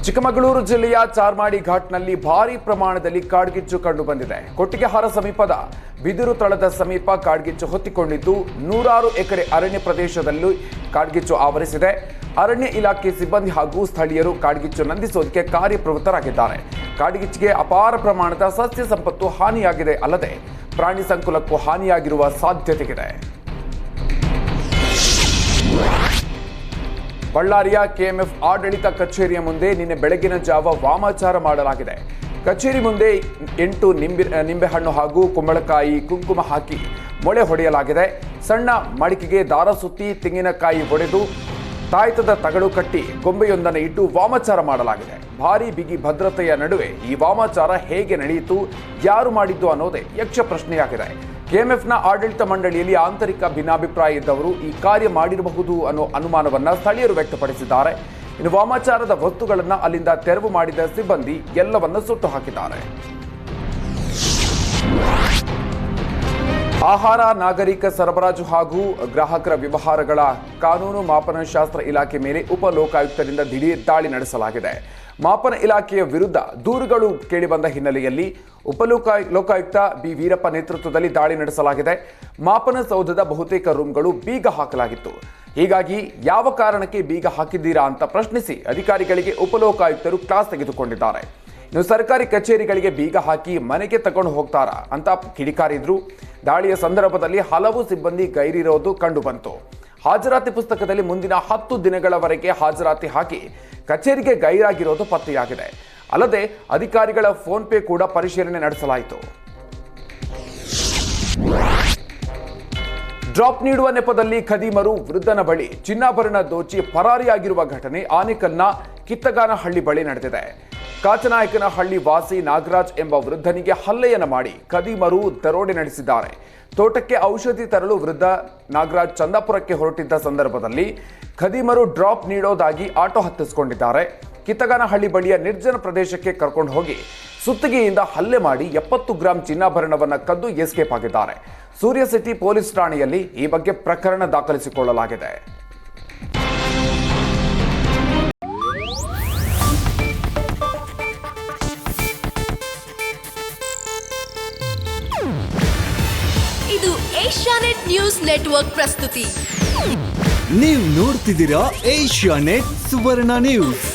ಚಿಕ್ಕಮಗಳೂರು ಜಿಲ್ಲೆಯ ಚಾರ್ಮಾಡಿ ಘಾಟ್ನಲ್ಲಿ ಭಾರೀ ಪ್ರಮಾಣದಲ್ಲಿ ಕಾಡ್ಗಿಚ್ಚು ಕಂಡುಬಂದಿದೆ. ಕೊಟ್ಟಿಗೆಹಾರ ಸಮೀಪದ ಬಿದಿರು ತಳದ ಸಮೀಪ ಕಾಡ್ಗಿಚ್ಚು ಹೊತ್ತಿಕೊಂಡಿದ್ದು, ನೂರಾರು ಎಕರೆ ಅರಣ್ಯ ಪ್ರದೇಶದಲ್ಲಿ ಕಾಡ್ಗಿಚ್ಚು ಆವರಿಸಿದೆ. ಅರಣ್ಯ ಇಲಾಖೆ ಸಿಬ್ಬಂದಿ ಹಾಗೂ ಸ್ಥಳೀಯರು ಕಾಡ್ಗಿಚ್ಚು ನಂದಿಸೋದಕ್ಕೆ ಕಾರ್ಯಪ್ರವೃತ್ತರಾಗಿದ್ದಾರೆ. ಕಾಡ್ಗಿಚ್ಚಿಗೆ ಅಪಾರ ಪ್ರಮಾಣದ ಸಸ್ಯ ಸಂಪತ್ತು ಹಾನಿಯಾಗಿದೆ ಅಲ್ಲದೆ ಪ್ರಾಣಿ ಸಂಕುಲಕ್ಕೂ ಹಾನಿಯಾಗಿರುವ ಸಾಧ್ಯತೆಯಿದೆ. ಬಳ್ಳಾರಿಯ ಕೆಎಂಎಫ್ ಆಡಳಿತ ಕಚೇರಿಯ ಮುಂದೆ ನಿನ್ನೆ ಬೆಳಗಿನ ಜಾವ ವಾಮಾಚಾರ ಮಾಡಲಾಗಿದೆ. ಕಚೇರಿ ಮುಂದೆ 8 ನಿಂಬೆಹಣ್ಣು ಹಾಗೂ ಕುಂಬಳಕಾಯಿ ಕುಂಕುಮ ಹಾಕಿ ಮೊಳೆ ಹೊಡೆಯಲಾಗಿದೆ. ಸಣ್ಣ ಮಡಿಕೆಗೆ ದಾರ ಸುತ್ತಿ ತೆಂಗಿನಕಾಯಿ ಒಡೆದು ತಾಯ್ತದ ತಗಡು ಕಟ್ಟಿ ಗೊಂಬೆಯೊಂದನ್ನು ಇಟ್ಟು ವಾಮಾಚಾರ ಮಾಡಲಾಗಿದೆ. ಭಾರೀ ಬಿಗಿ ಭದ್ರತೆಯ ನಡುವೆ ಈ ವಾಮಾಚಾರ ಹೇಗೆ ನಡೆಯಿತು, ಯಾರು ಮಾಡಿದ್ದು ಅನ್ನೋದೇ ಯಕ್ಷ ಪ್ರಶ್ನೆಯಾಗಿದೆ. ಕೆಎಂಎಫ್ನ ಆಡಳಿತ ಮಂಡಳಿಯಲ್ಲಿ ಆಂತರಿಕ ಭಿನ್ನಾಭಿಪ್ರಾಯ ಇದ್ದವರು ಈ ಕಾರ್ಯ ಮಾಡಿರಬಹುದು ಅನ್ನೋ ಅನುಮಾನವನ್ನ ಸ್ಥಳೀಯರು ವ್ಯಕ್ತಪಡಿಸಿದ್ದಾರೆ. ಇನ್ನು ವಾಮಾಚಾರದ ವಸ್ತುಗಳನ್ನು ಅಲ್ಲಿಂದ ತೆರವು ಮಾಡಿದ ಸಿಬ್ಬಂದಿ ಎಲ್ಲವನ್ನ ಸುಟ್ಟು ಹಾಕಿದ್ದಾರೆ. ಆಹಾರ, ನಾಗರಿಕ ಸರಬರಾಜು ಹಾಗೂ ಗ್ರಾಹಕರ ವ್ಯವಹಾರಗಳ ಕಾನೂನು ಮಾಪನ ಶಾಸ್ತ್ರ ಇಲಾಖೆ ಮೇಲೆ ಉಪ ಲೋಕಾಯುಕ್ತರಿಂದ ದಿಢೀರ್ ದಾಳಿ ನಡೆಸಲಾಗಿದೆ. ಮಾಪನ ಇಲಾಖೆಯ ವಿರುದ್ಧ ದೂರುಗಳು ಕೇಳಿಬಂದ ಹಿನ್ನೆಲೆಯಲ್ಲಿ ಲೋಕಾಯುಕ್ತ ಬಿ ವೀರಪ್ಪ ನೇತೃತ್ವದಲ್ಲಿ ದಾಳಿ ನಡೆಸಲಾಗಿದೆ. ಮಾಪನ ಸೌಧದ ಬಹುತೇಕ ರೂಮ್ಗಳು ಬೀಗ ಹಾಕಲಾಗಿತ್ತು. ಹೀಗಾಗಿ ಯಾವ ಕಾರಣಕ್ಕೆ ಬೀಗ ಹಾಕಿದ್ದೀರಾ ಅಂತ ಪ್ರಶ್ನಿಸಿ ಅಧಿಕಾರಿಗಳಿಗೆ ಉಪಲೋಕಾಯುಕ್ತರು ಕ್ಲಾಸ್ ತೆಗೆದುಕೊಂಡಿದ್ದಾರೆ. ಇನ್ನು ಸರ್ಕಾರಿ ಕಚೇರಿಗಳಿಗೆ ಬೀಗ ಹಾಕಿ ಮನೆಗೆ ತಗೊಂಡು ಹೋಗ್ತಾರಾ ಅಂತ ಕಿಡಿಕಾರಿದ್ರು. ದಾಳಿಯ ಸಂದರ್ಭದಲ್ಲಿ ಹಲವು ಸಿಬ್ಬಂದಿ ಗೈರಿರೋದು ಕಂಡುಬಂತು. ಹಾಜರಾತಿ ಪುಸ್ತಕದಲ್ಲಿ ಮುಂದಿನ 10 ದಿನಗಳವರೆಗೆ ಹಾಜರಾತಿ ಹಾಕಿ ಕಚೇರಿಗೆ ಗೈರಾಗಿರೋದು ಪತ್ತೆಯಾಗಿದೆ. ಅಲ್ಲದೆ ಅಧಿಕಾರಿಗಳ ಫೋನ್ ಪೇ ಕೂಡ ಪರಿಶೀಲನೆ ನಡೆಸಲಾಯಿತು. ಡ್ರಾಪ್ ನೀಡುವ ನೆಪದಲ್ಲಿ ಖದೀಮರು ವೃದ್ಧನ ಬಳಿ ಚಿನ್ನಾಭರಣ ದೋಚಿ ಪರಾರಿಯಾಗಿರುವ ಘಟನೆ ಆನೇಕಲ್ನ ಕಿತ್ತಗಾನಹಳ್ಳಿ ಬಳಿ ನಡೆದಿದೆ. ಕಾಚನಾಯಕನಹಳ್ಳಿ ವಾಸಿ ನಾಗರಾಜ್ ಎಂಬ ವೃದ್ಧನಿಗೆ ಹಲ್ಲೆಯನ್ನು ಮಾಡಿ ಖದೀಮರು ದರೋಡೆ ನಡೆಸಿದ್ದಾರೆ. ತೋಟಕ್ಕೆ ಔಷಧಿ ತರಲು ವೃದ್ಧ ನಾಗರಾಜ್ ಚಂದಾಪುರಕ್ಕೆ ಹೊರಟಿದ್ದ ಸಂದರ್ಭದಲ್ಲಿ ಖದೀಮರು ಡ್ರಾಪ್ ನೀಡೋದಾಗಿ ಆಟೋ ಹತ್ತಿಸಿಕೊಂಡಿದ್ದಾರೆ. ಕಿತ್ತಗಾನಹಳ್ಳಿ ಬಳಿಯ ನಿರ್ಜನ ಪ್ರದೇಶಕ್ಕೆ ಕರ್ಕೊಂಡು ಹೋಗಿ ಸುತ್ತಿಗೆಯಿಂದ ಹಲ್ಲೆ ಮಾಡಿ 70 ಗ್ರಾಂ ಚಿನ್ನಾಭರಣವನ್ನು ಕದ್ದು ಎಸ್ಕೇಪ್ ಆಗಿದ್ದಾರೆ. ಸೂರ್ಯ ಸಿಟಿ ಪೊಲೀಸ್ ಠಾಣೆಯಲ್ಲಿ ಈ ಬಗ್ಗೆ ಪ್ರಕರಣ ದಾಖಲಿಸಿಕೊಳ್ಳಲಾಗಿದೆ. ಇದು ಏಷ್ಯಾನೆಟ್ ನ್ಯೂಸ್ ನೆಟ್ವರ್ಕ್ ಪ್ರಸ್ತುತಿ. ನೀವು ನೋಡ್ತಿದ್ದೀರಾ ಏಷ್ಯಾನೆಟ್ ಸುವರ್ಣ ನ್ಯೂಸ್.